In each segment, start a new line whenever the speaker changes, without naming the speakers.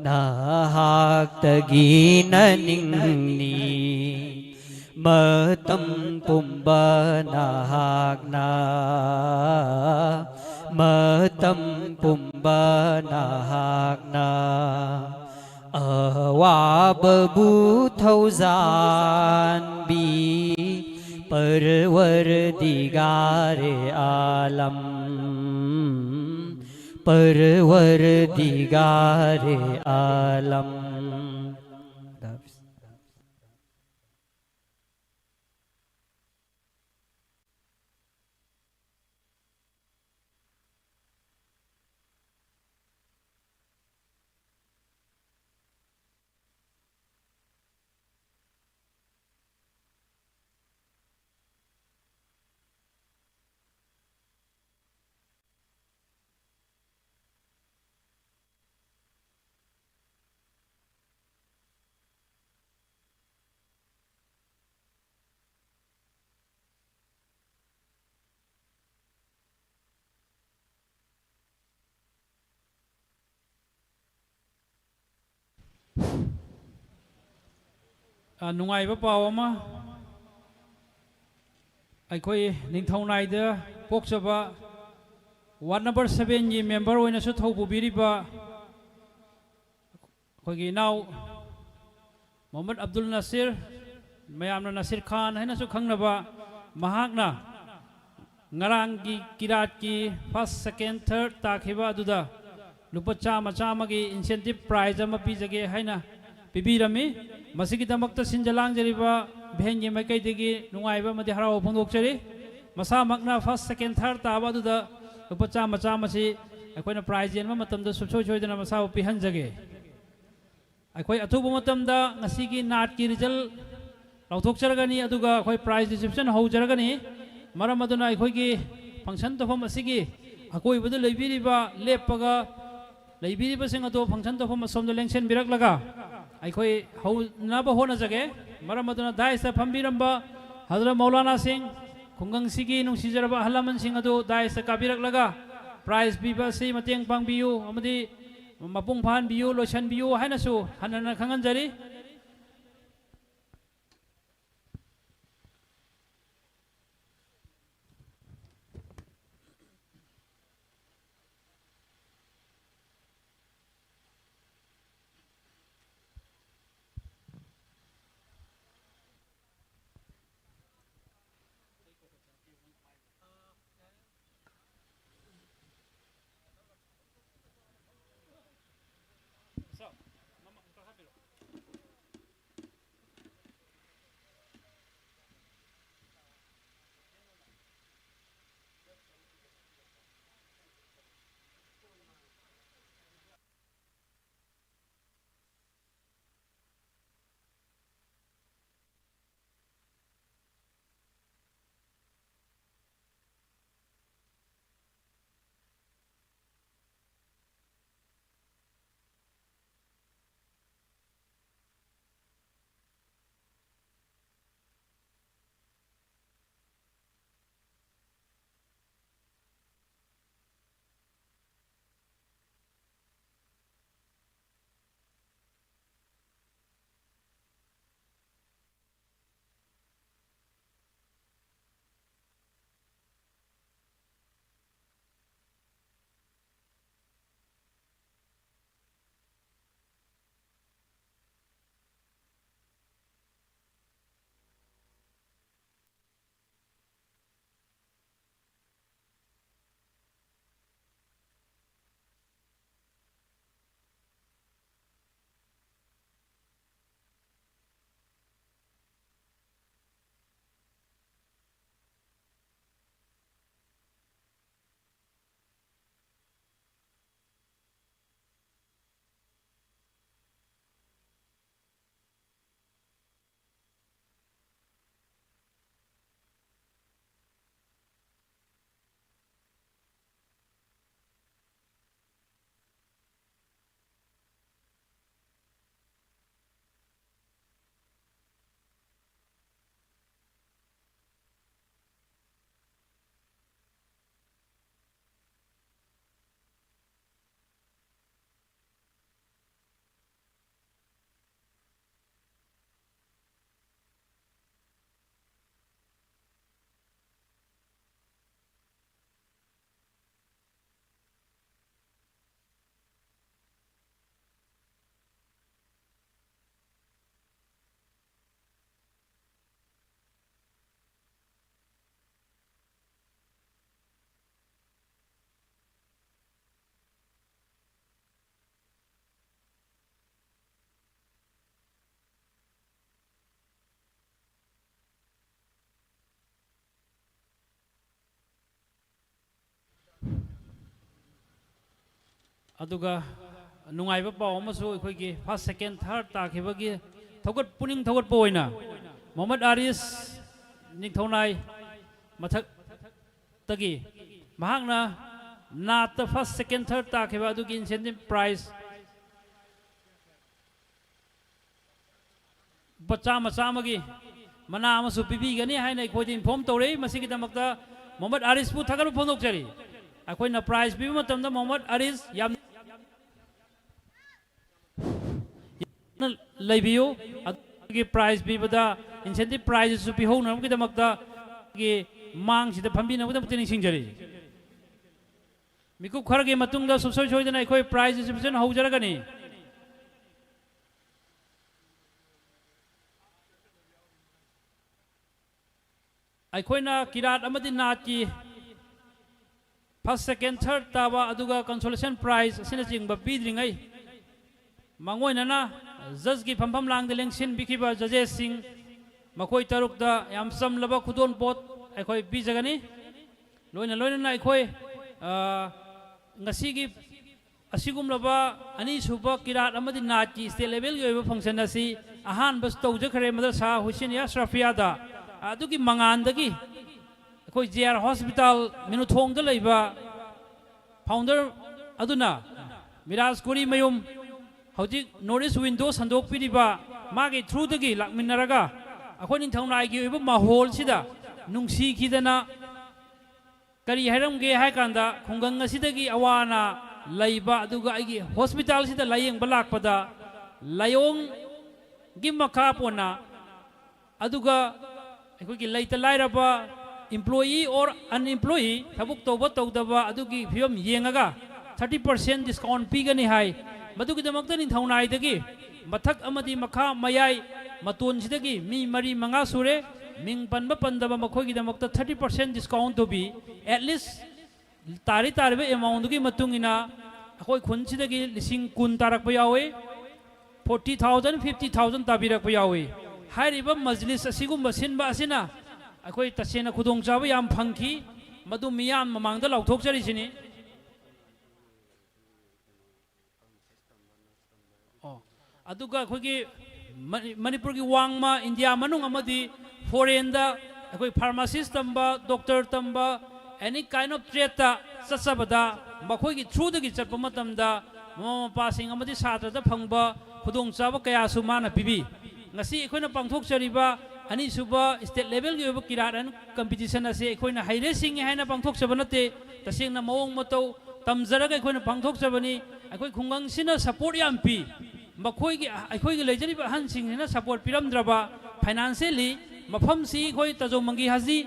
Nahaktagi naningni Matam pumba nahagna Matam pumba nahagna Awababu thauzan bi Parwardigare alam Parwardigare alam
Nungai ba paw ama akhoi ningthaunai da pokchaba ward number 7 gi member oina su thau bubiriba khogi naw Mohammad Abdul Nasir mayamna Nasir Khan haina su khangnaba mahakna ngarang gi kirat ki first second third takhiba aduda lupa chama chama gi incentive prize ama pijage haina pibirami Masigidamagta sinjalang jariba bhengi makai degi nungaiba madi harau phongdokchari masa makna first second third taba duda lupa chama chama si akoina prize yen matamda subsoi choidana masa pihanjage akoi athubu matamda ngasigi nat ki result lauthokcharagani aduga akoi prize reception haujaragani maram aduna akoi gi function tofam asigi akoi budu leibiriba leppaga leibiriba sing ado function tofam somda lengsen birak Aikoi hau naba hona jage maramaduna daisa phambiramba Hazrat Maulana Singh khungang sigi nungsijaraba halaman sing adu daisa kabirak laga prize biba si mateng pangbiu amadi mapung phan biu loisan biu haina su hanana khangan jari अदुगा नुंगाइबा पाव अमसु अखोइगी first second third ताखिबगी थौगत पुनिंग थौगत पोइना मोहम्मद आरिस निथौनाई मथक तगी महांगना नात फर्स्ट सेकेंड थर्ड ताखिबा अदुगी इंसेंटिव प्राइस बच्चा मचामगी मना अमसु पिबीगनी हाइना अखोइदि इन्फॉर्म तौरे मसिगिदमक्ता मोहम्मद आरिस पु थगल फोंदोकचरी अखोइना प्राइस पिबा मतमदा मोहम्मद आरिस याम लेबियो अदुगी प्राइस पिबदा इंसेंटिव प्राइस सु पिहोनमगिदमक्ता गी मांगसिदा फंबिनबदा निसिंगजरी मिकु खरगे मतुंगदा सुसोय सोयदना अखोइ प्राइस डिस्ट्रीब्यूशन हौजरगनी अखोइना किरात अमदि नाट की फर्स्ट सेकेंड थर्ड ताबा अदुगा कंसोलेशन प्राइज असिना चिंगबा पीद्रिङै मंगोइनना जज की फंफम लांग लेंसिन बिखिबा जजेस सिंह मखोइ तरुकदा याम समलबा खुदोन पोत अखोइ पीजगनी लोइना लोइना अखोइ ngasi gi asigumlaba ani suba kirat amadi naat ki state level gi oiba function asi ahan bas tawjakhare madrasa Husain Ashrafia da adugi mangan dagi koi JR hospital minuthong da leiba founder aduna Miraj Kuri mayum hojik notice window sandok piriba magi through dagi lakminaraga akhoi ning thaunai gi oiba mahol sida nungsi khidana करी हैरमगे है कांदा खुंगंग असिदगी Awana लैबा अदुगा आइगी hospital सिदा लायेंग बलाकपदा लायोंग गी मखा पोना अदुगा अखोगी लैता लाइरबा employee और अनएम्प्लॉई थबुक तौबा तौदबा अदुगी फियम येंगगा 30% डिस्काउंट पीगनी हाई मदुगी दमक्ता निथौनाइदगी मथक अमदी मखा मयाई मतोन सिदगी मी मरी मंगा सुरे मिंग पनबा पंदबा मखोगी दमक्ता 30% डिस्काउंट तो भी एटलीस्ट तारी तारीबे अमाउंट की मतुंगिना अखोई खुनसिदगी लिसिंग कुन तारकबा यावे 40,000 50,000 ताबिरकबा यावे हाइरिबा मजलिस असिगुम्बा सिनबा असिना अखोई तसेना खुदोंग चाबा याम फंखी मदु मियाम ममांगदा लाउथोकचरिसिनी अदुगा अखोगी मणिपुर की वांगमा इंडिया मनुंग अमदी फॉरेन दा अखोई फार्मासिस्ट तंबा डॉक्टर तंबा एनी काइंड ऑफ ट्रेड ता सत्सबदा मखोई थ्रू दगी चटप मतमदा ममा मपासिंग अमदी छात्र दा फंगबा खुदोंग चाबा कया सुमाना पिबी ngasi अखोइना पांगथोकचरिबा अनि सुबा स्टेट लेवल की ओबा किरारन कंपटीशन असे अखोइना हाइरे सिंग हैना पांगथोकचबा नते तसेंगना मवोंग मतौ तमजरगा अखोइना पांगथोकचबनी अखोइ खुंगंग सिना सपोर्ट याम पी मखोइगी अखोइगी लेजरिबा हनसिंगना सपोर्ट पिरमद्रबा फाइनेंशियली मफम सी खोई तजो मंगी हाजी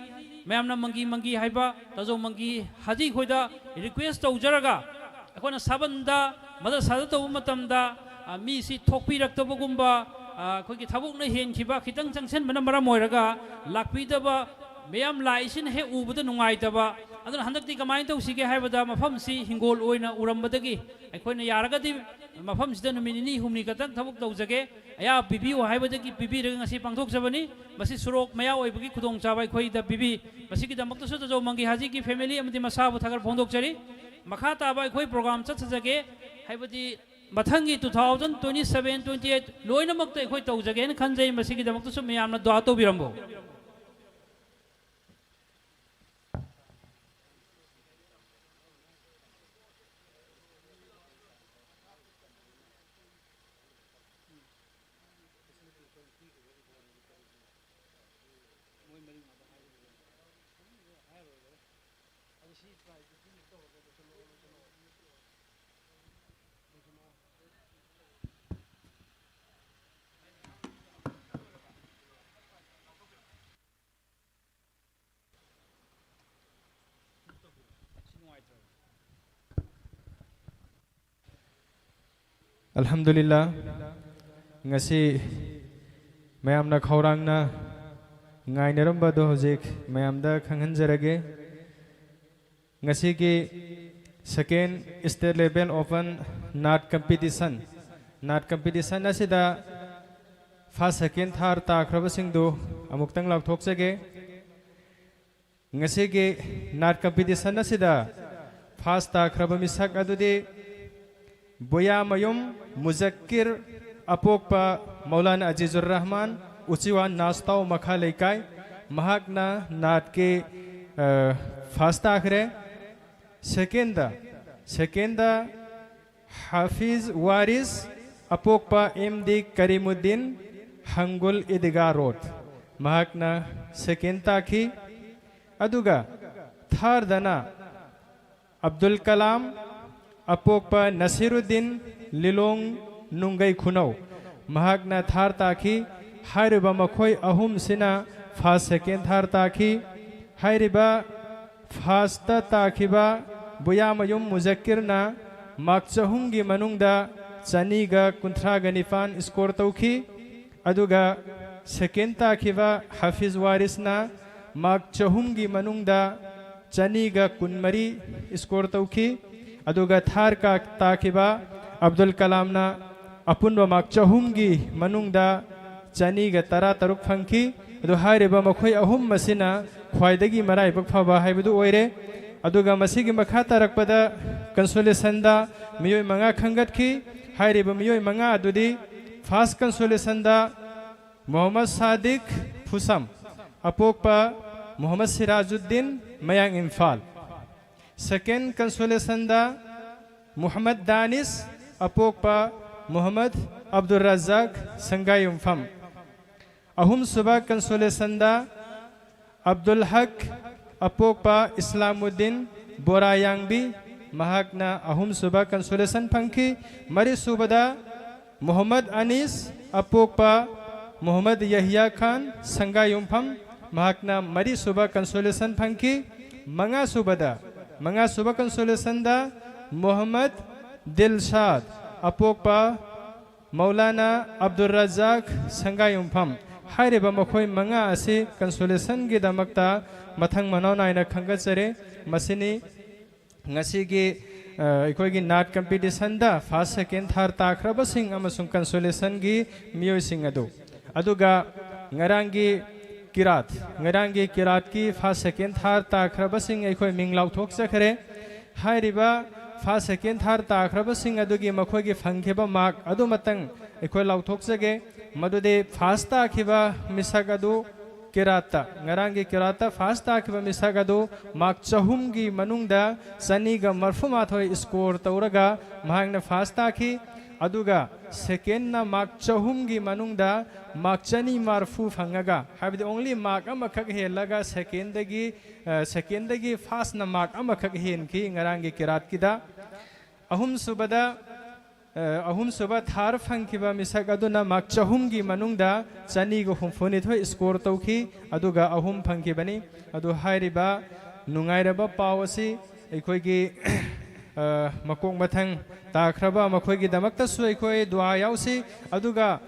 मैमना मंगी मंगी हाइबा तजो मंगी हाजी खोइदा रिक्वेस्ट तौजरगा अखोना साबंदा मदरसादा तौ मतमदा मी सी थोकपिरक्तबगुम्बा खोइगी थबुकना हेनखिबा खितंग चंगसन बना मरा मोइरगा लाकपिदबा मैम लाइसिन हे उबदा नुंगाइतबा अदन हंदक्ति कमाइन तौसिगे हाइबदा मफम सी हिंगोल ओइना उरमबदगी अखोइना यारगदी मफम सिदा नुमिनि हुमनि कतंग थबुक तौजगे अया पिबी हाइबदगी पिबी रंगसी पांगथोकजबनी मसी सुरोक मया ओइबगी खुदोंग चाबाय खोइदा पिबी मसीगी दमक्तसु तजो मंगी हाजी की फैमिली अमदि मसाबु थगर फोंदोकचरी मखा ताबाय खोइ प्रोग्राम चतजगे हाइबदी मथंगी 2027 28 लोइनमक्ता खोइ तौजगे न खनजै मसीगी दमक्तसु मयामना दुआ तौबिरमबो
Alhamdulillah ngasi mayamna khawrangna ngainaramba do hojik mayamda khanghanjarage ngasi ki second state level open NAT competition asida first second third ta khrabasing do amuktang laukthokjage ngasi ki NAT competition asida first ta khraba misak adudi Boyamayum Muzakkir Apokpa Maulana Azizur Rahman Uchiwan Nastau Makha Leikai Mahakna Natke Fasta Akhre Sekenda Hafiz Waris Apokpa MD Karimuddin Hangul Idga Road Mahakna Sekenda Ki Aduga Thardana Abdul Kalam Apokpa Nasiruddin Lilong Nungai Khunau Mahakna Thar Taki Hairiba Makhoi Ahum Sina Fast Second Thar Taki Hairiba Fasta Takiba Buyamayum Muzakkirna Makchahungi Manungda Chaniga Kuntraga Nifan Score Tauki Aduga Second Takiba Hafiz Warisna Makchahungi Manungda Chaniga Kunmari Score Tauki Aduga Thar Ka Takiba Abdul Kalamna Apunwa Makchahungi Manungda Chaniga Tara Taruk Fanki Adu Hairiba Makhoi Ahum Masina Khwaidagi Marai Bakphaba Haibudu Oire Aduga Masigi Makhata Rakpada Consolation da Miyoi Manga Khangat Ki Hairiba Miyoi Manga Adudi Fast Consolation da Muhammad Sadiq Fusam Apokpa Muhammad Sirajuddin Mayang Infal Second Consolation da Muhammad Danis Apokpa Muhammad Abdul Razak Sangayum Fam Ahum Suba Consolation da Abdul Haq Apokpa Islamuddin Borayangbi Mahakna Ahum Suba Consolation Panki Mari Subada Muhammad Anis Apokpa Muhammad Yahya Khan Sangayum Fam Mahakna Mari Suba Consolation Panki Manga Suba Consolation da Muhammad Dilshad Apokpa Maulana Abdul Razak Sangayum Fam Hairiba Makhoi Manga Asi Consolation Gidamakta Mathang Manau Naina Khangatsare Masini Ngasigi Ikogi Nat Competition da First Second Third Takraba Sing Amasung Consolation Gi Miyoi Sing Adu Aduga Ngarangi Kirat ki First Second Third Takraba Sing Ikoi Minglau Thok Sakare Hairiba First Second Third Takraba Sing Adugi Makhogi Fangkeba Mark Adu Matang Ikoi Lau Thok Sage Madude Fast Takiba Misagadu Kirata Ngarangi Kirata Fast Takiba Misagadu Mark Chahumgi Manungda Saniga Marfumathoi Score Tauraga Mahangna Fast Taki Aduga Second na Mark Chahumgi Manungda Mark Chani Marfu Fangaga have the only Mark Amakak Helaga secondagi fast na Mark Amakak Hen Ki Ngarangi Kirat Kida Ahum Suba Thar Fankiba Misagaduna Mark Chahumgi Manungda Chani go Humfonito Score Toki Aduga Ahum Pankibani Adu Hairiba Nungairaba Pawasi Ekoigi Makong Batang Takraba Makoigi Damakta Suikoi Dua Yausi Aduga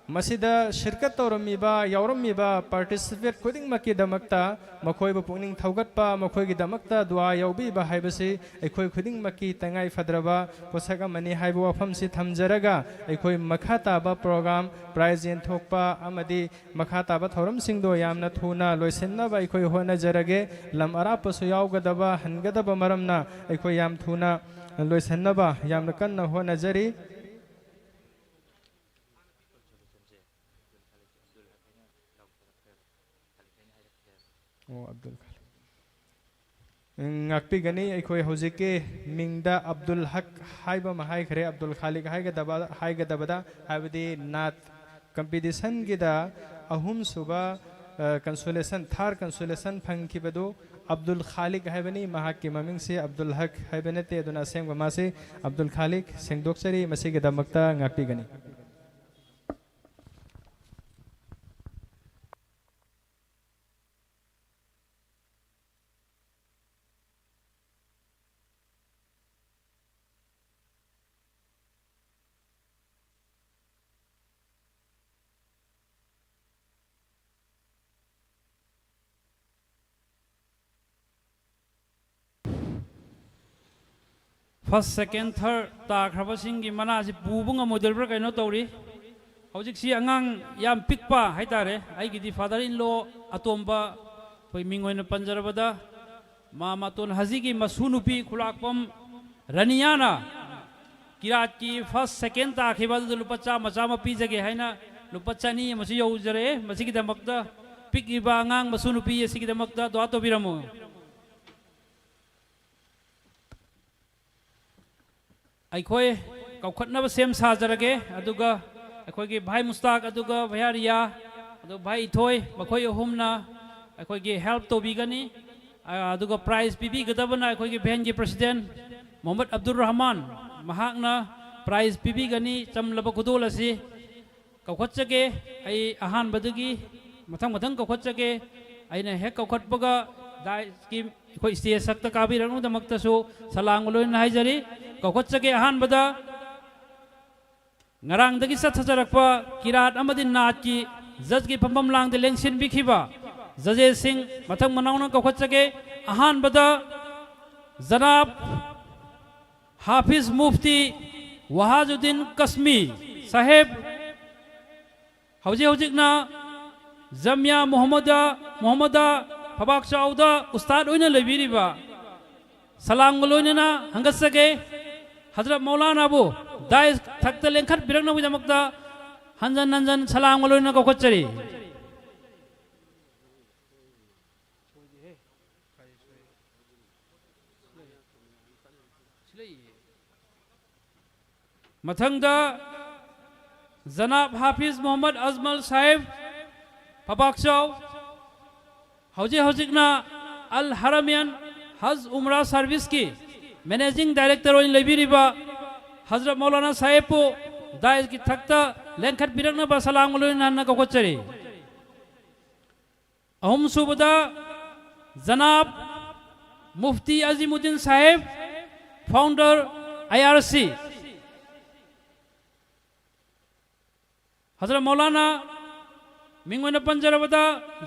Masida Shirkat Toramiba Yauramiba participate Kuding Maki Damakta Makoi Puning Taugatpa Makoigi Damakta Dua Yaubi Bahibasi Ekoi Kuding Maki Tangai Fadraba Posaka Mani Haibu Famsi Tamjaraga Ekoi Makata Ba program Prize in Tokpa Amadi Makata Ba Thoram Singdo Yamna Thuna Loisenna Ba Ekoi Hona Jarage Lam Arapasu Yaugadaba Hangadaba Maramna Ekoi Yam Thuna Loisennaba Yamnakan Hona Jari Abdul Ngakpi Gani Ekoi Hozike Mingda Abdul Haq Haiba Mahai Khare Abdul Khalik Haiga Dabada Habdi Nat Competition Gida Ahum Suba Consolation Thar Consolation Pankibado Abdul Khalik Haibani Mahaki Maming Se Abdul Haq Haibanete Duna Sem Gamase Abdul Khalik Sengdoksari Masigi Damakta Ngakpi Gani
First, second, third, ta khaba singi mana si pubunga model bra kaino tawri. Hojik si angang yam pikpa haitare. Ai gidi father in law atomba poi mingoy na panjarabada. Mama ton hazigi masunupi kulakpam Raniana Kirat की first second ताखिबा लुपा Chama Chama पीजगे है लुपा चनी यौजरे पिकीब आंगांग मसु नुपी दुआ तौबीरमु अखोई कौखटनब same साजरगे अदुगा अखोई भाई मुस्ताक अदुगा भैया रिया अदु भाई इथोई मखोई अहुमना अखोई हेल्प तौबीगनी अदुगा प्राइज पीबीगदबना अखोई भेन की प्रेसिडेंट मोहम्मद अब्दुल रहमान महाकना प्राइज पीबीगनी चमलब खुदोल असी कौखटचगे आई अहान बदुगी मथंग मथंग कौखटचगे अने हेक कौखटपगा दाइकी अखोई स्टेज सक्ता काबीरनुदमक्तसु सलांग लोइन हाइजरी कौखटचगे अहान बदा ngarangdagi sathajarakpa kirat amadi naat ki judge ki phambam langde lengsin bikhiba jaje sing mathang manauna kawkhachage ahan bada janab hafiz mufti wahajuddin kasmi saheb hojikna jamia muhammada phabak chauda ustad oina lebiriba salam goloina hangasage Hazrat Maulana Abu Dai Thakta Lengkhat Birang Nabi Jamakta Hanjan Hanjan Salam Galoina Kokocari Mathangda Zanab Hafiz Muhammad Azmal Sahib Pabakshau Hojikna Al Haramian Haz Umrah Service ki managing director ओइन लेबिरिबा हजरत मौलाना साहेब को dice की थकता लेंखट बिरंगना बा सलाम lion हन्ना कौखटचरी अहम सुबदा जनाब मुफ्ती अजीमुद्दीन साहेब founder IRC हजरत मौलाना मिंगोना पंजरबदा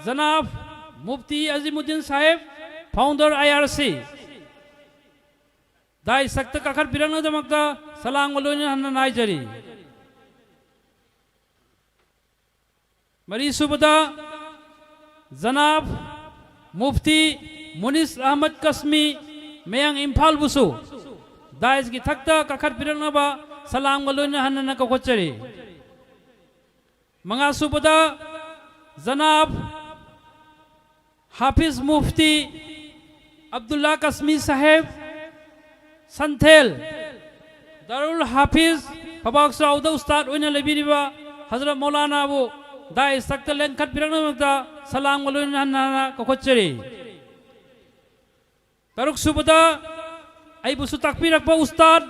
जनाब मुफ्ती अजीमुद्दीन साहेब founder IRC दाई सख्त कखर बिरंग दमकता सलाम लोइन हन्ना नाइजरी मरी सुबदा जनाब मुफ्ती मुनिस अहमद कस्मी मयंग इम्फाल बुसु दाइस की थकता कखर बिरंग बा सलाम लोइन हन्ना कौखटचरी मंगा सुबदा जनाब हाफिज मुफ्ती अब्दुल्ला कस्मी साहेब संथेल दारुल हाफिज पबाक साउदा उस्ताद ओइना लेबिरिबा हजरत मौलाना अबू दाइ सख्त लेंखट बिरंगमक्ता सलाम गलोइन हन्ना कौखटचरी तरुक सुबदा आई बुसु ताकपिरकपा उस्ताद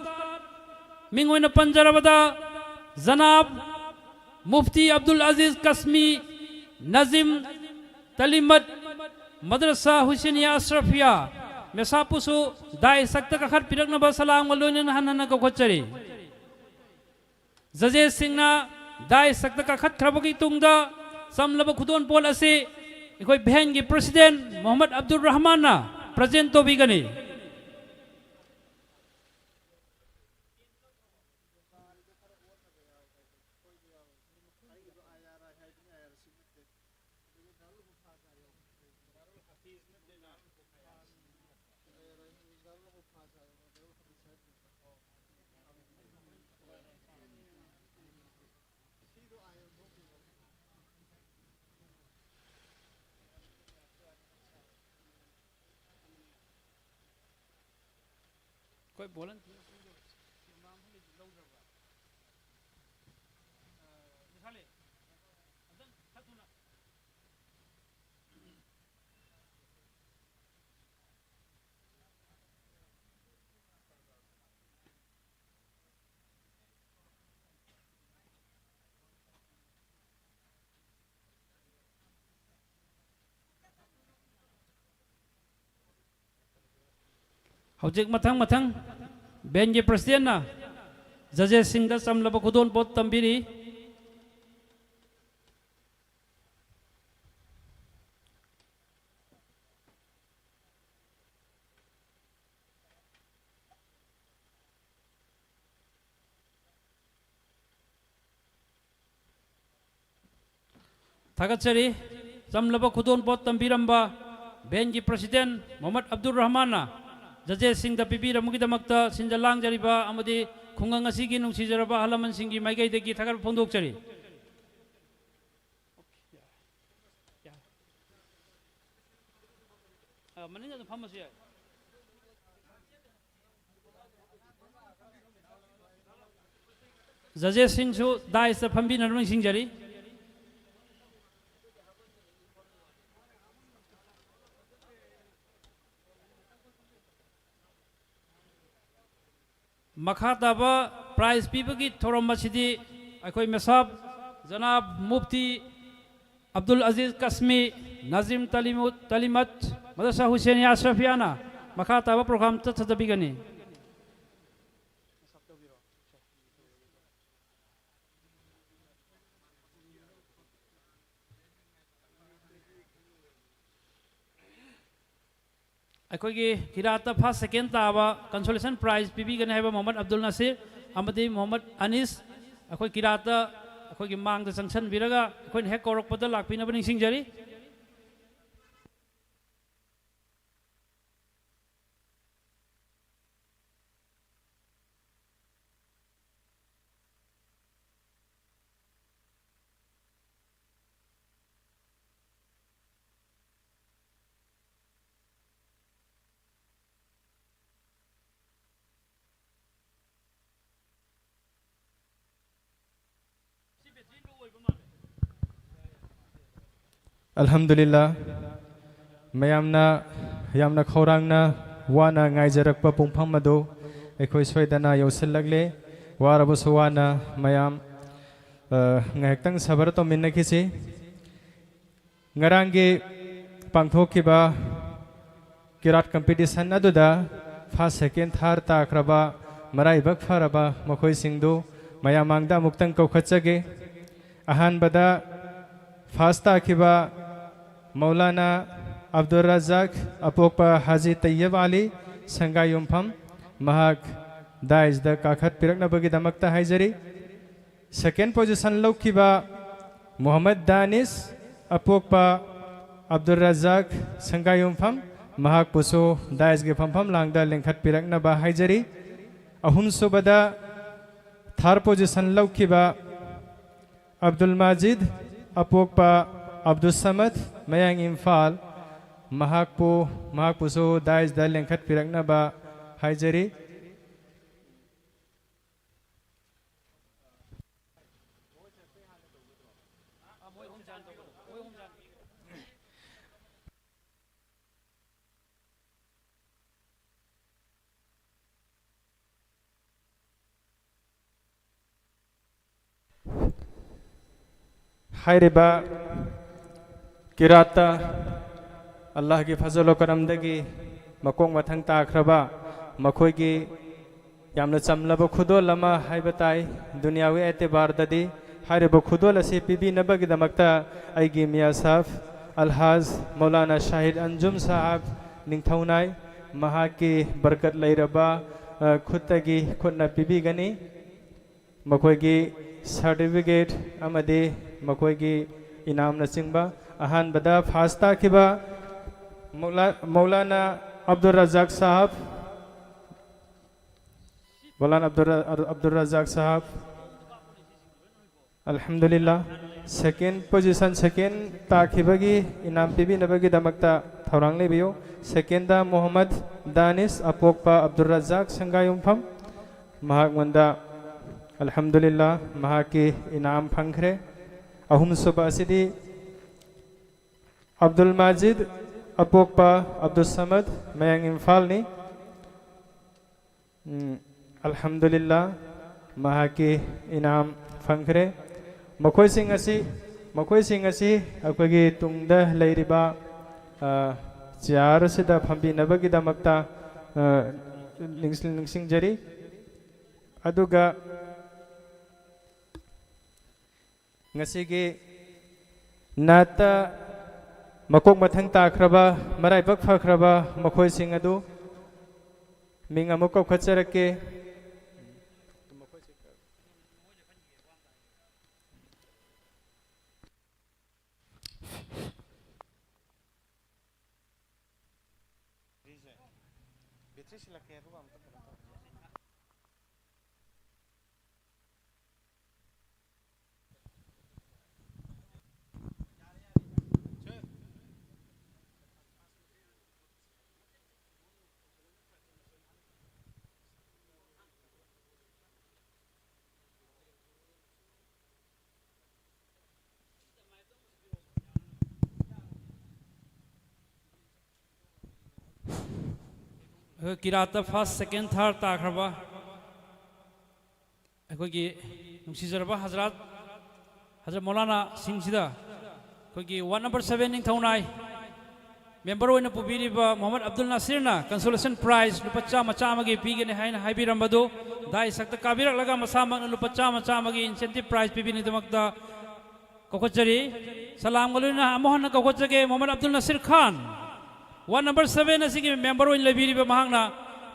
मिंग ओइना पंजरबदा जनाब मुफ्ती अब्दुल अजीज कस्मी नजीम तलीमत मदरसा हुसैनिया अशरफिया मेसापुसु दाइ सख्त कखर पिरकनबा सलाम गलोइन हन्ना कौखटचरी जजे सिंहना दाइ सख्त कखत खरबगी तुंगदा समलब खुदोन पोल असे इखोई भेन की प्रेसिडेंट मोहम्मद अब्दुल रहमान ना प्रेजेंट तो बिगनी कोई बोलन हौजिक मथंग मथंग बेन के प्रेसिडेंट ना जजे सिंह दा समलब खुदोन पोत तंबिरी थागतचरी समलब खुदोन पोत तंबिरंबा बेन की प्रेसिडेंट मोहम्मद अब्दुल रहमान ना जजे सिंह दा पीबीरमुगिदमक्ता सिंजा लांगजरिबा अमदी खुंगंग असिगी नुंसिजरबा अहलमनसिंगी माइगैदगी थागत फोंदोकचरी मनिंग अदु फमसु याय जजेस सिंहसु दाइस फंबिनर निंसिंजरी मखा ताबा प्राइज पीबगी थोरम मसिदी अखोई मेसाब जनाब मुफ्ती अब्दुल अजीज कस्मी नाजिम तलीमत मदरसा हुसैन अशरफियाना मखा ताबा प्रोग्राम चथदबिगनी अखोगी किरात फर्स्ट सेकेंड ताबा कंसोलेशन प्राइज पीबीगने है मोहम्मद अब्दुल नसीर अमदी मोहम्मद अनीस अखोई किरात अखोगी मांग संसन बिरगा अखोई हेक कौरकपद लाक्पिनब निंसिंजरी
Alhamdulillah mayamna khorangna wana ngaijarakpa pungpham madu ekhoi soidana yausillagle warabusu wana mayam ngahektang sabar to minna khisi ngarangi pangthokiba kirat competition aduda first second third takraba maraibak faraba makhoi singdu mayamangda muktang kokhatsage ahanbada first takiba Maulana Abdul Razak अपोकपा हाजी तैयब अली संगायुमफम महाक दाइज द काखत पिरकनबगी दमकता हाइजरी second position लौकिबा मोहम्मद दानिस अपोकपा अब्दुल रज़ाक संगायुमफम महाक पुसो दाइज गे फमफम लांगदा लेंखत पिरकनबा हाइजरी अहुम सुबदा थर्ड पोजीशन लौकिबा अब्दुल माजिद अपोकपा अब्दुल समद मयांग इम्फाल महाकपुसो दाइज द लेंखत पिरकनबा हाइजरी हाइरेबा किराता अल्लाह की फजल करमदगी मकोंग मथंग ताख्रबा मखोगी यामना चमलब खुदोल अमा हाइबताई दुनियावी एतबारददी हाइरेबा खुदोल असी पीबीनबगिदमक्ता आइगी मियां साहब अलहाज मौलाना शाहिद अंजुम साहब निंगथौनाई महाकी बरकत लैरबा खुदगी खुदना पीबीगनी मखोगी सर्टिफिकेट अमदे मखोगी इनाम नचिंबा अहान बदा फास्ता किबा मौलाना अब्दुल रज़ाक साहब मौलाना अब्दुल रज़ाक साहब अल्हम्दुलिल्लाह सेकेंड पोजीशन सेकेंड ताखिबगी इनाम पीबी नबगी दमकता थौरांग लेबियो सेकेंड दा मोहम्मद दानिश अपोकपा अब्दुल रज़ाक संगायुमफम महाक मंदा अल्हम्दुलिल्लाह महाकी इनाम फंखरे अहुम सुबा सिदी अब्दुल माजिद अपोकपा अब्दुल समद मयांग इम्फालनी अल्हम्दुलिल्लाह महाकी इनाम फंखरे मखोई सिंह असी अखोगी तुंगदा लैरिबा चेयर सिदा फंबिनबगिदमक्ता निंसिंजरी अदुगा ngasiगी nata makok mathang takraba maraibak phakraba makhoi sing adu ming amuk khatcharake
Kirat first second third ताखरबा अखोगी नुसीजरबा हजरत मौलाना सिंह अखोगी वार्ड नंबर 7 निंगथौनाई मेंबर होना पुबीरीबा मोहम्मद अब्दुल नासिरना कंसोलेशन प्राइज लुपा चामा चामागी पीगने हाइना हाइबिरंबदु दाई सक्ता काबिरलगा मसामक लुपा चामा चामागी इंसेंटिव प्राइज पीबिनिदमक्ता कौखचरी सलाम गलुना अमोहन कौखचगे मोहम्मद अब्दुल नासिर खान वार्ड नंबर 7 असिगी मेंबर होइन लेबिरीबा महांगना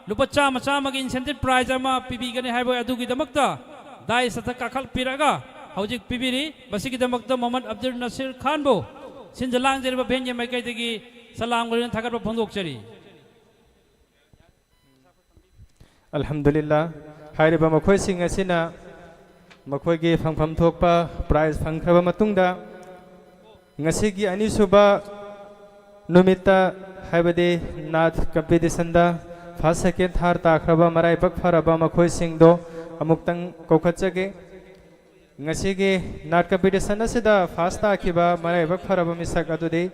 लुपा चामा चामागी इंसेंटिव प्राइज अमा पीबिगने हाइबो अदुगिदमक्ता दाई सक्ता काखल पिरगा हौजिक पीबिरी बसिगिदमक्ता मोहम्मद अब्दुल नासिर खान बो सिंजलांग जेरबा भेंगे माइकैदगी सलाम गलुना थागत फोंदोकचरी
अल्हम्दुलिल्लाह हाइरिबा मखोय सिंग असिना मखोयगी फंगफम थोकपा प्राइज फंगख्रबा मतुंगदा ngasiगी अनिसुबा नुमिता हाइबदे नाथ कंपीटिशन दा फर्स्ट सेकेंड थर्ड ताख्रबा मराई बक फरबा मखोय सिंग दो अमुक्तंग कौखचगे ngasiगी नाथ कंपीटिशन असिदा फर्स्ट ताखिबा मराई बक फरबा मिसक अदुदे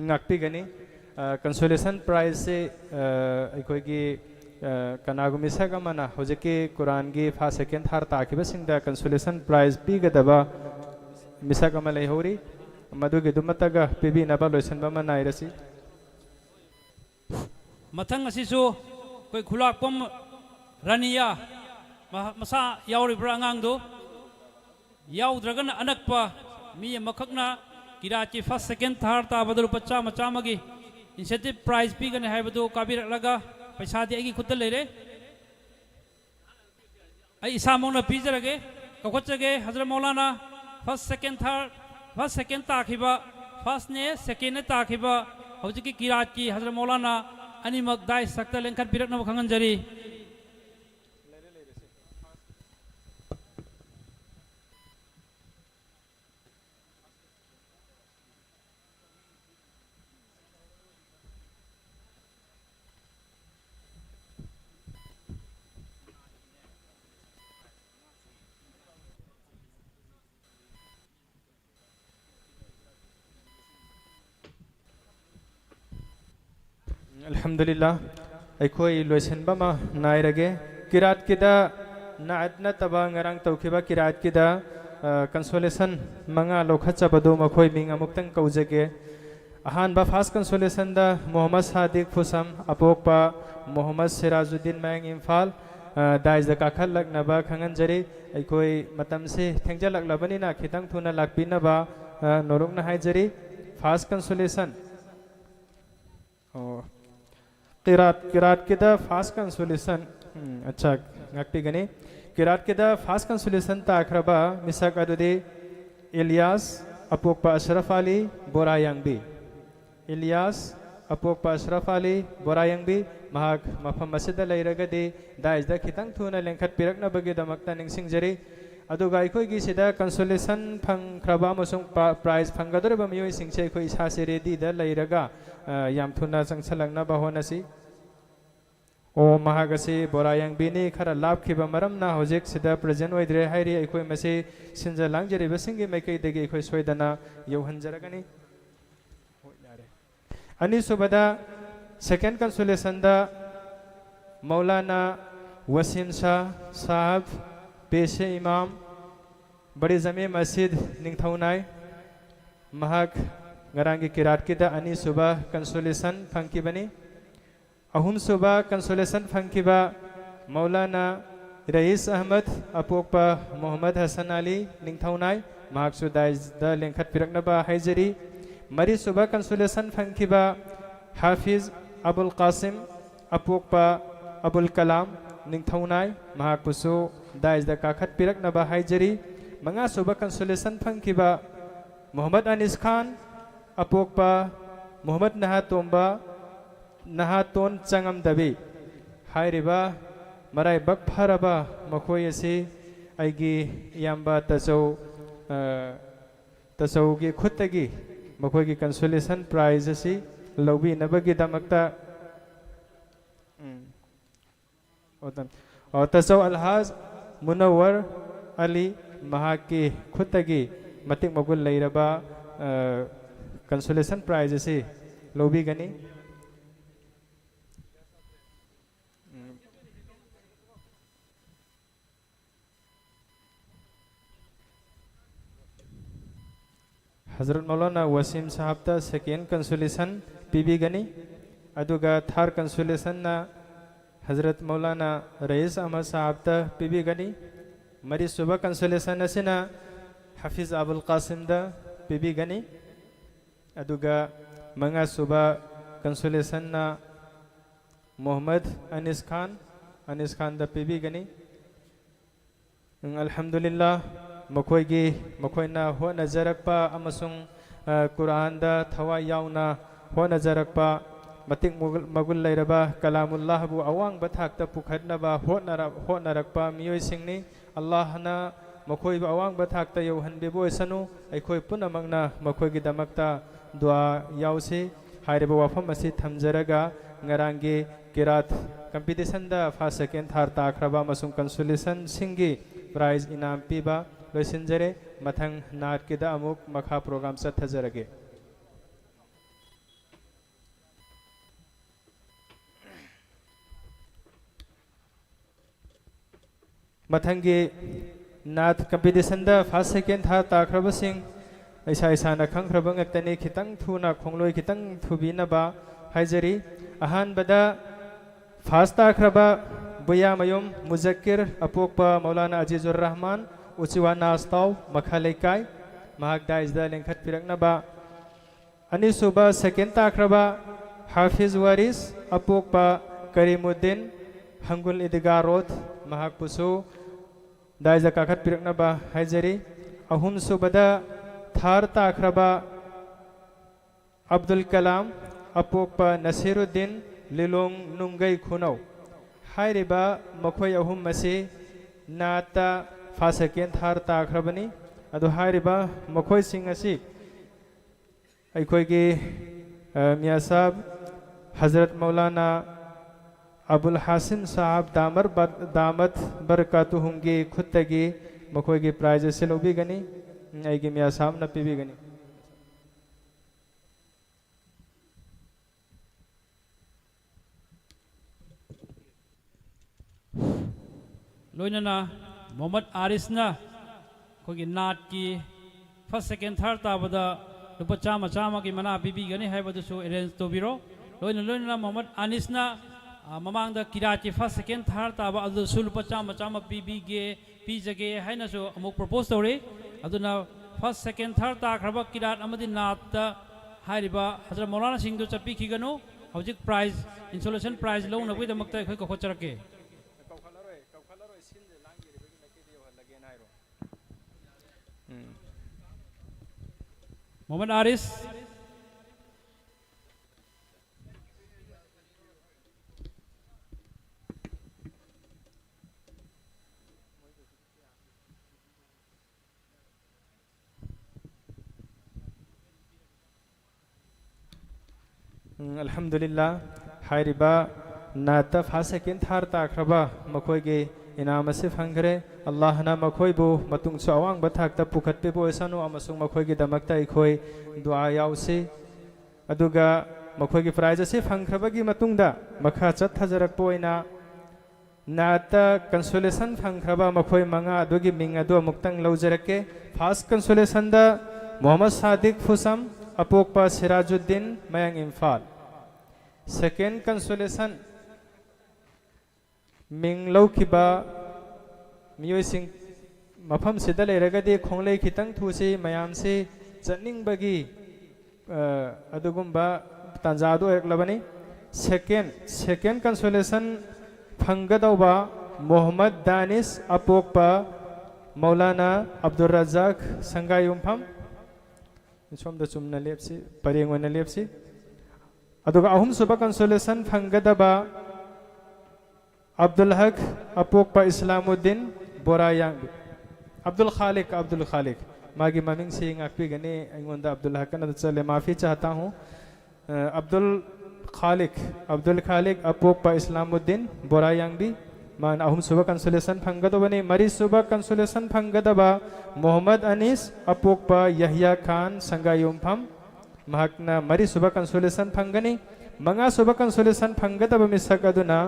ngakpigani consolation prize se aikoigi kanagumisa gamana hojeki quran gi first second third takiba singda consolation prize pigadaba misaka malai hori madugi dumataga pibi naba loisan ba manairasi
mathang asisu koi khulak pom rania masa yauri brangang do yaudragan anakpa mi makhakna किराची first second third ताबदल पच्चा मचामगी incentive prize पीगने हाइबदो काबिरलगा पैसा दे आगी खुद लेरे आई इसामोंना पीजरगे कखचगे हजरत मौलाना फर्स्ट सेकेंड ताखिबा फर्स्ट ने सेकेंड ने ताखिबा हौजिकी किराची हजरत मौलाना अनिमक दाई सक्ता लेंखत बिरकना खंगनजरी
अल्हम्दुलिल्लाह अखोई लोइसनबा मा नाइरगे किरात किदा नादना तबा ngarang तौखिबा किरात किदा कंसोलेशन मंगा लोखचबदो मखोई मिंग अमुक्तंग कौजगे अहानबा फास्ट कंसोलेशन दा मोहम्मद सादिक फुसम अपोकपा मोहम्मद सिराजुद्दीन मैंग इम्फाल दाइज काखल लगनबा खंगनजरी अखोई मतम से थेंजलकलबनिना खितंग थुना लाकपिनबा नोरुंगना हाइजरी फास्ट कंसोलेशन किरात के द फास्ट कंसोलेशन अच्छा ngakti gani किरात के द फास्ट कंसोलेशन ताखरबा मिसक अदुदे इलियास अपोकपा अशरफ अली बोरायंगबी इलियास अपोकपा अशरफ अली बोरायंगबी महाक मफम मसिदा लेरगदे दाइजदा खितंग थुना लेंखत पिरकनबगे दमक्ता निंगसिंगजरी अदुगा अखोइगी सिदा कंसोलेशन फंगख्रबा अमसुंग प्राइज फंगदरबा मियोइ सिंगसे अखोइ सासे रेडी दा लेरगा याम थुना संगसलंगनबा होनसी ओ महागसी बोरायंगबीनी खरा लाभखिबा मरमना होजिक सिदा प्रेजेंट ओइद्रे हाइरि अखोइ मसे सिंजा लांगजरिबा सिंगी मैकै देगे अखोइ सोइदना यौहनजरगनी अनि सुबदा सेकेंड कंसोलेशन दा मौलाना वसीम शाह साहब पेशे इमाम बड़ी जमी मस्जिद निंगथौनाई महाक ngaraंगी किरात किदा अनि सुबह कंसोलेशन फंकिबनी अहुम सुबह कंसोलेशन फंकिबा मौलाना रईस अहमद अपोकपा मोहम्मद हसन अली निंगथौनाई महाक सुदाइज द लेंखत पिरकनबा हाइजरी मरी सुबह कंसोलेशन फंकिबा हाफिज अबुल कासिम अपोकपा अबुल कलाम निंगथौनाई महाक पुसु दाइज द काखत पिरकनबा हाइजरी मंगा सुबह कंसोलेशन फंकिबा मोहम्मद अनिस खान अपोकपा मोहम्मद नहातोन चंगम दबी हाइरिबा मराई बक फरबा मखोय असी आइगी याम्बा तसौ की खुदगी मखोय की कंसोलेशन प्राइज असी लौबी नबगी दमक्ता और तसौ अलहाज मुनव्वर अली महाकी खुतगी मतिक मगुल लेरबा कंसोलेशन प्राइज से लोबी गनी हजरत मौलाना वसीम साहब ता सेकेंड कंसोलेशन पीबी गनी अदुगा थार कंसोलेशन ना हजरत मौलाना रईस अहमद साहब ता पीबी गनी मरी सुबह कंसोलेशन असिना हफीज अबुल कासिम दा पीबी गनी अदुगा मंगा सुबह कंसोलेशन ना मोहम्मद अनिस खान दा पीबी गनी अल्हम्दुलिल्लाह मखोइना हो नजरकपा अमसुंग कुरान दा थवा याउना हो नजरकपा मतिक मगुल लेरबा कलामुल्लाह बु अवांग बथाकता पुखदनबा हो नरकपा मियोय सिंगनी अल्लाह ना मखोइ अवांग बथाकता यौहनबेबो सनु अखोइ पुनमंगना मखोइगी दमकता दुआ याउसे हाइरेबा वाफम असि थमजरगा ngrangi किरात कंपटीशन दा फर्स्ट सेकंड थर्ड ताख्रबा मसुंग कंसोलेशन सिंगी प्राइज इनाम पीबा लोइसिनजरे मथंग नाट के दा अमुक मखा प्रोग्राम सथजरगे मथंगी नाथ कंपटीशन दा फर्स्ट सेकंड थर्ड ताख्रबा सिंग ऐसा ऐसा न खंख्रबा ngaktani खितंग थुना खोंगलोय खितंग थुबिनबा हाइजरी अहान बदा फर्स्ट ताख्रबा बुया मयुम मुजक्किर अपोकपा मौलाना अजीजुर रहमान उचिवा नास्ताव मखा लेकाय महाक दाइजदा लेंखत पिरकनबा अनिसुबा सेकेंड ताख्रबा हाफिज वारिस अपोकपा करीमुद्दीन हंगुल इदगा रोड महाक पुसु दाइजा काखत पिरकनबा हाइजरी अहुम सुबदा थार ताख्रबा अब्दुल कलाम अपोकपा नसीरुद्दीन लिलोंग नुंगई खुनौ हाइरिबा मखोय अहुम मसी नाता फर्स्ट सेकंड थर्ड ताख्रबनी अदु हाइरिबा मखोय सिंग असि अखोयगी मियां साहब हजरत मौलाना अबुल हासिम साहब दामत बरकातुहुंगी खुतगी मखोयगी प्राइज से लोबीगनी आइगी मियां साहब न पीबीगनी
लोइनना मोहम्मद आरिसना कोई नाट की first second third ताबदा लुपा Chama Chama की मना पीबीगनी हाइबदुसु अरेंज तोबिरो लोइनना मोहम्मद आनिसना ममांग किरात की फर्स्ट सेकेंड थर्ड ताबा अदुसु लुपा चामा चामा पीबीगे पीजगे हाइनसु अमुक propose तौरे अदुना first second third ताख्रबा Kirat अमदि नाट हाइरिबा हजरत मौलाना सिंह दु चपीखिगनु हौजिक prize insolation prize लौनबुइदमक्ता अखोय कखोचरके Mohammad Aaris
अल्हम्दुलिल्लाह हाइरिबा नाता फर्स्ट सेकंड थर्ड ताख्रबा मखोयगे इनाम से फंगरे अल्लाह ना मखोयबो मतुंग सु अवांग बथाकता पुखत्पे बोयसनु अमसुंग मखोयगे दमकता इखोय दुआ याउसे अदुगा मखोयगे प्राइज से फंगख्रबगी मतुंगदा मखा चथजरकपोइना नाता कंसोलेशन फंगख्रबा मखोय मंगा अदुगी मिंग अदु मुक्तंग लौजरके फर्स्ट कंसोलेशन दा मोहम्मद सादिक फुसम अपोकपा सिराजुद्दीन मयंग इम्फाल सेकेंड कंसोलेशन मिंग लौखिबा मियोइसिंग मफम सिदा लेरगदि खोंगलै खितंग थुसी मयाम से चनिंगबगी अदुगुम्बा तंजादो एकलबनी सेकेंड कंसोलेशन फंगदौबा मोहम्मद दानिश अपोकपा मौलाना अब्दुल रजाक संगायुमफम सोमदा चुमना लेप्सी परेंगोना लेप्सी अदुगा अहुम सुबा कंसोलेशन फंगदबा अब्दुल हक अपोकपा इस्लामुद्दीन बोरायांग अब्दुल खालिक मागी ममिंग से ngakpi gani aingonda Abdul Haq ना चले माफी चाहता हूँ अब्दुल खालिक अपोकपा इस्लामुद्दीन बोरायांग भी मान अहुम सुबह कंसोलेशन फंगदबनी मरी सुबह कंसोलेशन फंगदबा मोहम्मद अनीस अपोकपा यहिया खान संगायुमफम महकना मरी सुबह कंसोलेशन फंगनी मंगा सुबह कंसोलेशन फंगदब मिसक अदुना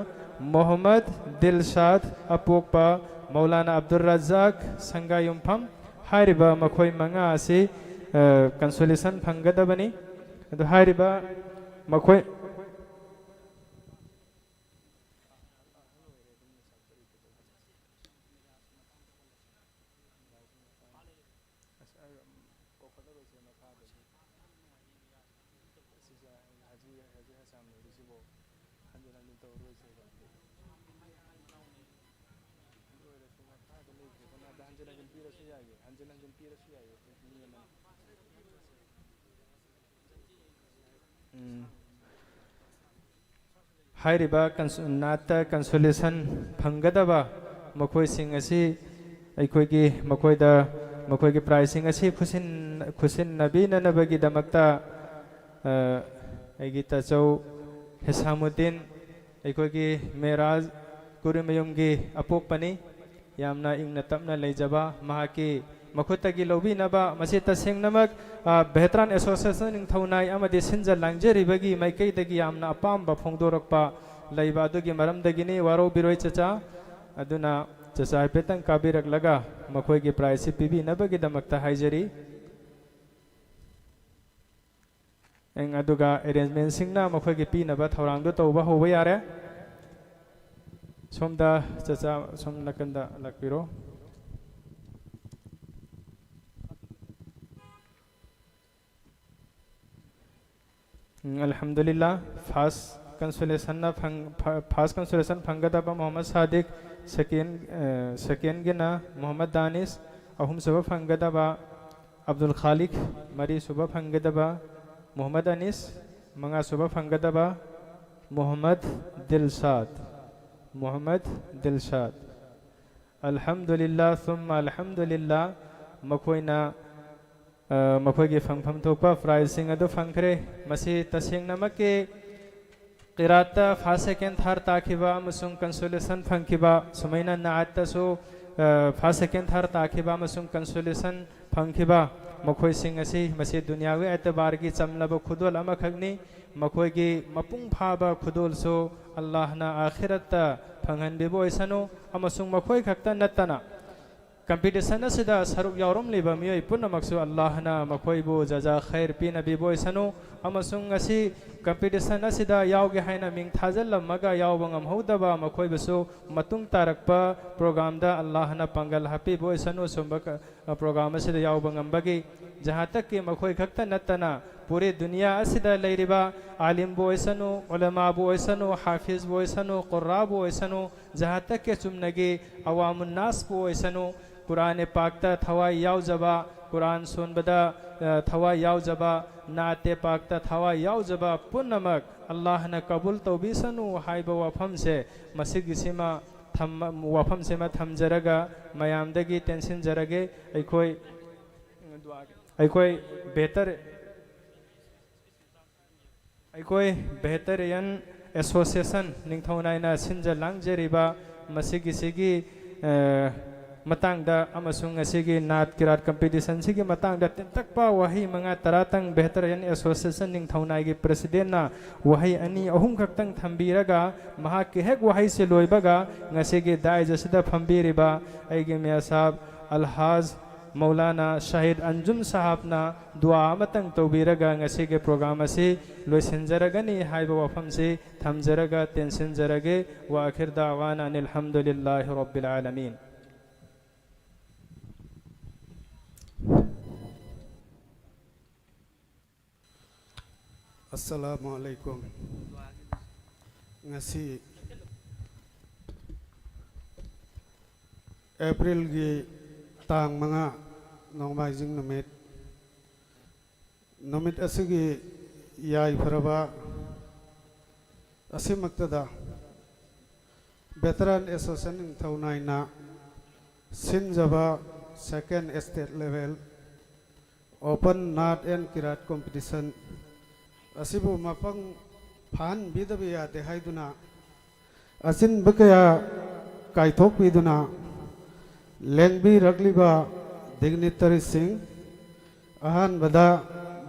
मोहम्मद दिलशाद अपोकपा मौलाना अब्दुल रज़ाक संगायुमफम हारिबा मखोई मंगा असी कंसोलेशन फंगदबनी अदु हारिबा मखोई हाइरिबा नाता कंसोलेशन फंगदबा मखोइसिंग असी अखोइगी मखोइदा मखोइगी प्राइसिंग असी खुसिन नबीननबगी दमक्ता अगी तचौ हिसामुद्दीन अखोइगी मेराज कुरुमयुमगी अपोकपनी यामना इंगना तपना लेजबा महाकी मखुतगी लौबीनबा मसी तसेंगनमक बेहतरान एसोसिएशन निंगथौनाय अमदि सिंजा लांगजरिबगी माइकैदगी यामना अपाम्बा फोंदोरकपा लैबा अदुगी मरमदगिनी वारो बिरोय चचा अदुना चचा पेतंग काबिरकलगा मखोइगी प्राइस पिबिनबगी दमक्ता हाइजरी एंग अदुगा अरेंजमेंट सिंगना मखोइगी पिनबा थौरांगदो तौबा होबा यारे सोमदा चचा सोम नकंदा लकपिरो अल्हम्दुलिल्लाह फास्ट कंसोलेशन फंगदबा मोहम्मद सादिक सेकेंड गिना मोहम्मद दानिश अहुम सुबह फंगदबा अब्दुल खालिक मरी सुबह फंगदबा मोहम्मद अनीस मंगा सुबह फंगदबा मोहम्मद दिलशाद अल्हम्दुलिल्लाह सुम्मा अल्हम्दुलिल्लाह मखोइना मखोइगी फंगफम थोपा प्राइसिंग अदु फंखरे मसी तसेंगनमके क़िरात फर्स्ट सेकेंड थर्ड ताखिबा अमसुंग कंसोलेशन फंखिबा सुमैना नाअतसु फर्स्ट सेकेंड थर्ड ताखिबा अमसुंग कंसोलेशन फंखिबा मखोइसिंग असि मसी दुनियावी एतबारगी चमलब खुदोल अमखगनी मखोइगी मपुंग फाबा खुदोलसु अल्लाहना आखिरत फंगहनबिबो इसनु अमसुंग मखोइ खक्ता नत्तना कंपटीशन असिदा सरुक यावरम लेबा मियोय पुनमक्सु अल्लाहना मखोइबो जजा खैर पिनबिबो इसनु अमसुंग असि कंपटीशन असिदा यावगे हाइना मिंग थाजलमगा यावबंगम हौदबा मखोइबसु मतुंग तारकपा प्रोग्राम दा अल्लाहना पंगल हापिबो इसनु सुंबक प्रोग्राम असिदा यावबंगम बगी जहां तक कि मखोइ खक्ता नत्तना पूरी दुनिया असिदा लैरिबा आलिम बो इसनु उलमा बो इसनु हाफिज बो इसनु कुर्रा बो इसनु जहां तक के चुमनगी अवामुन नास बो इसनु कुरान पाकता थवाई यावजबा कुरान सुनबदा थवाई यावजबा नाते पाकता थवाई यावजबा पुनमक अल्लाह न कबूल तौबीसनु हाइबा वफम से मसिगिसिमा थम वफम से मा थमजरगा मयामदगी टेंशन जरगे अखोई बेहतर यन एसोसिएशन निंगथौनाइना सिंजा लांगजरिबा मसिगिसिगी मतंगदा अमसुंग असिगी नात किरात कंपटीशन सिगी मतंगदा तिंतकपा वही मंगा तरातंग बेहतर यन एसोसिएशन निंगथौनाइगी प्रेसिडेंट ना वही अनि अहुम खक्तंग थंबीरगा महा के हेक वही से लोइबगा ngasiगी दाइजसिदा फंबीरिबा आइगे मिया साहब अलहाज मौलाना शाहिद अंजुम साहब ना दुआ मतंग तौबीरगा ngasiगी प्रोग्राम असि लोइसिनजरगनी हाइबा वफम से थमजरगा तेंसिनजरगे व आखिर दावाना अल्हम्दुलिल्लाहि रब्बिल आलमीन।
अस्सलामुअलैकुम ngasi April gi tang manga nongmaijing numit asigi yai faraba asimaktada veteran association thaunaina sinjaba second state level open nat and kirat competition asibu mapang phan bidabiya dehaiduna asin bakaya कायथोकपीदुना लेंबीरक्लिबा डिग्निटरीसिंग अहानबदा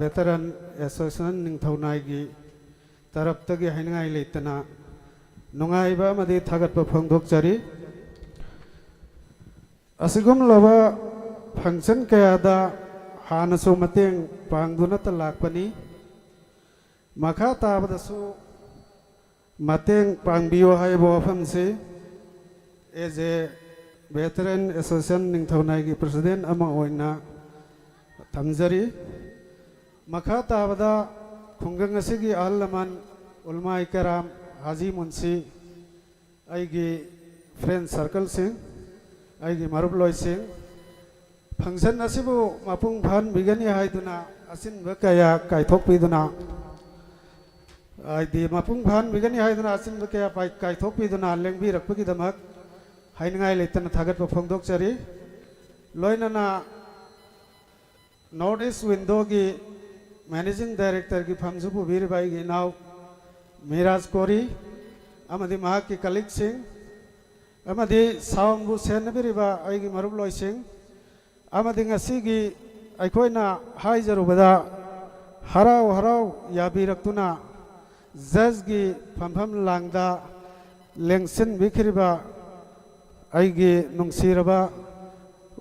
वेटरन एसोसिएशन निंगथौनायगी तरफतगी हाइनगाय लेतना नुंगाइबा अमदि थागतबा फोंदोकचरी असिगुमलबा फंक्शन कयादा हानसु मतेंग पांगदुना तलाकपनी मखा ताबदसु मतेंग पांगबियो हाइबो वफमसे एज ए वेटरन एसोसिएशन निंगथौनायगी प्रेसिडेंट अमा ओइना थमजरी मखा ताबदा खुंगंग असिगी अहलमन उलमाए कराम हाजी मुंशी आइगी फ्रेंड सर्कल सिंह आइगी मरुब लॉय सिंह फंक्शन असिबु मपुंग फान बिगनी हाइदुना असिन बकया कायथोकपीदुना आइदी मपुंग फान बिगनी हाइदुना असिन बकया कायथोकपीदुना लेंबिरक्पगिदमक हाइनगाय लेतना थागतबा फोंदोकचरी लोइनना नॉर्थ ईस्ट विंडो की मैनेजिंग डायरेक्टर की फमसु पुबीरबाई की नाव मिराज कोरी अमदी महाक की कलीग सिंह अमदी साउंड सेनबिरिबा आइगी मरुब लॉय सिंह अमदी ngasiगी अखोइना हाइजरुबदा हराव हराव याबिरक्तुना जज की फमफम लांगदा लेंसिन बिखरिबा आइगी नुंगसिरबा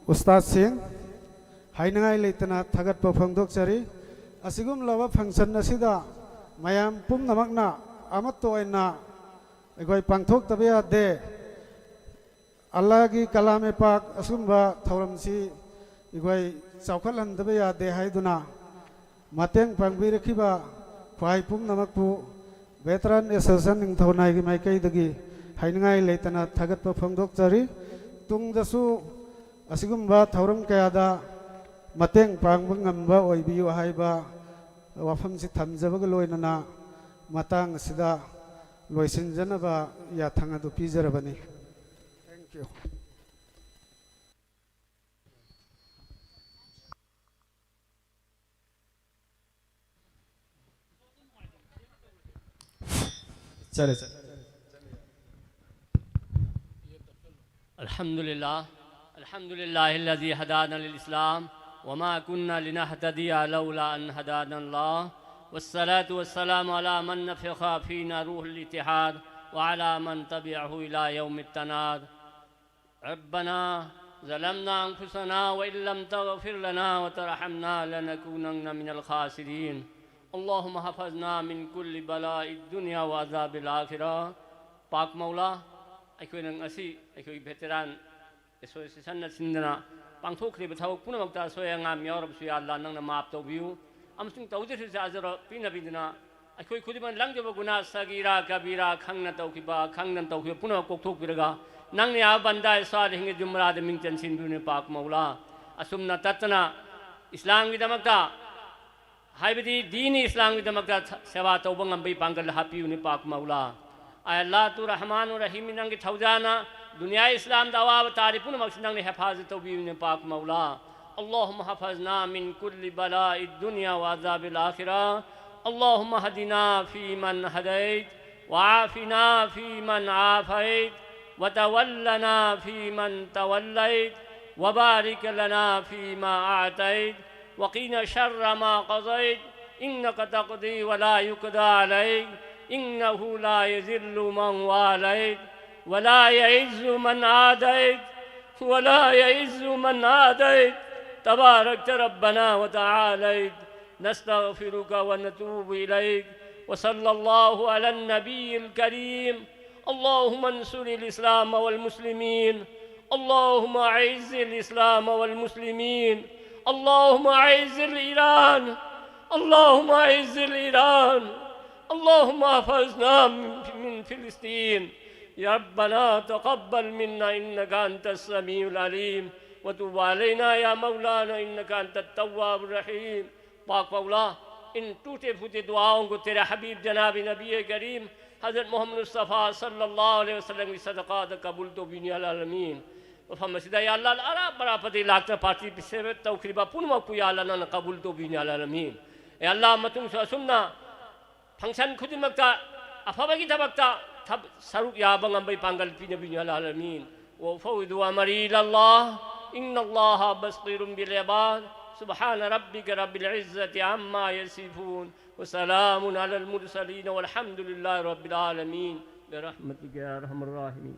उस्ताद सिंह हाइनगाय लेतना थागतबा फोंदोकचरी असिगुम लवा फंक्शन असिदा मयाम पुमनमकना अमत्तोइना अखोइ पांथोकतबा यादे अल्लाह की कलामे पाक असुम्बा थौरमसी अखोइ चौखलहनदबा यादे हाइदुना मतेंग पांगबिरखिबा ख्वाइ पुमनमकपु वेटरन एसोसिएशन निंगथौनायगी माइकैदगी हाइनगाय लेतना थागतबा फोंदोकचरी तुंगदसु असिगुम्बा थौरम कयादा मतेंग पांगबा ngamba ओइबियो हाइबा वफमसि थमजबगा लोइनना मतांग सिदा लोइसिनजनबा याथांग अदु पिजरबनी थैंक यू
चले
अल्हम्दुलिल्लाहिल्लज़ी हदाना लिल इस्लाम वमा कुन्ना लिनहतदिया लौला अन हदाना अल्लाह वस्सलातु वस्सलामु अला मन नफ़ख़ा फ़ीना रूहुल इत्तिहाद व अला मन तबिअहु इला यौमित तनाद रब्बना ज़लमना अनफुसना व इल्लम तग़फ़िर लना व तरहमना लनकूनन्ना मिनल ख़ासिरीन अल्लाहुम्मा हफ़ज़ना मिन कुल्लि बलाइद दुनिया व अज़ाबिल आखिरा पाक मौला अखोइना ngasi अखोइ वेटरन एसोसिएशन सिंदना पांथोखरिबा थबक पुनमक्ता सोय अंगाम यावरबसु या अल्लाह नंगना माफ तौबियु अमसुंग तौजरिसे आजर पिनबिदना अखोइ खुदिमन लंगजब गुना सगीरा कबीरा खंगना तौखिबा खंगना तौखिबा पुनः कोकथोकबिरगा नंगने आ बंदा सालिहिंगे जुमराद मिंगचन सिंदुने पाक मौला असुमना ततना इस्लाम की दमक्ता हाइबदी दीनी इस्लाम की दमक्ता सेवा तौबा ngambei पांगल हापियुने पाक मौला आय अल्लाह तु रहमान रहीम नंगे थौजाना दुनिया इस्लाम दावा तारीफ नंगे हिफाजत तौबीने पाक मौला अल्लाहुम्मा हफ़ज़ना मिन कुल्लि बलाइद दुनिया व अज़ाबिल आखिरा अल्लाहुम्मा हदिना फ़ीमन हदैत व आफ़िना फ़ीमन आफ़ैत व तवल्लना फ़ीमन तवल्लैत व बारिक लना फ़ीमा आतैत व क़िना शर्र मा क़ज़ैत इन्नका तक़दी व ला युक़दा अलैक इन्नहु ला यज़िल्लु मन वालैत वला यइज़्ज़ु मन आदैत वला यइज़्ज़ु मन आदैत तबारकत रब्बना व तआलैत नस्तग़फिरुका व नतूबु इलैक व सल्लल्लाहु अला नबील करीम अल्लाहुम्मा अंसुरिल इस्लाम वल मुस्लिमीन अल्लाहुम्मा अइज़्ज़िल इस्लाम वल मुस्लिमीन अल्लाहुम्मा अइज़्ज़िल ईरान अल्लाहुम्मा अइज़्ज़िल ईरान अल्लाहुम्मा हफ़ज़ना मिन फ़िलिस्तीन या रब्बना तक़ब्बल मिन्ना इन्नका अंतस समीउल अलीम व तुब अलैना या मौलाना इन्नका अंतत तव्वाबुर रहीम पाक मौला इन टूटे फूटे दुआओं को तेरे हबीब जनाब नबी करीम हज़रत मोहम्मद मुस्तफ़ा सल्लल्लाहु अलैहि वसल्लम की सदक़ात कबूल तो बिनी अलामीन वफ़मसिदा या अल्लाह अरा बड़ा पति लागता पार्टी पिछे तौखरीबा पुनमकु या अल्लाह न कबूल तो बिनी अलामीन ए अल्लाह मतुम सुन्ना function खुदिमक्ता अफबगी थबक्ता saruk yabang ang bay panggal pinabinyo alamin. Wa fawdu amri ilallah, inna Allah basirun bil ibad. Subhana rabbika rabbil izzati amma yasifun. Wa salamun alal mursalin walhamdulillahi rabbil alamin. Bi rahmatika ya arhamar rahimin.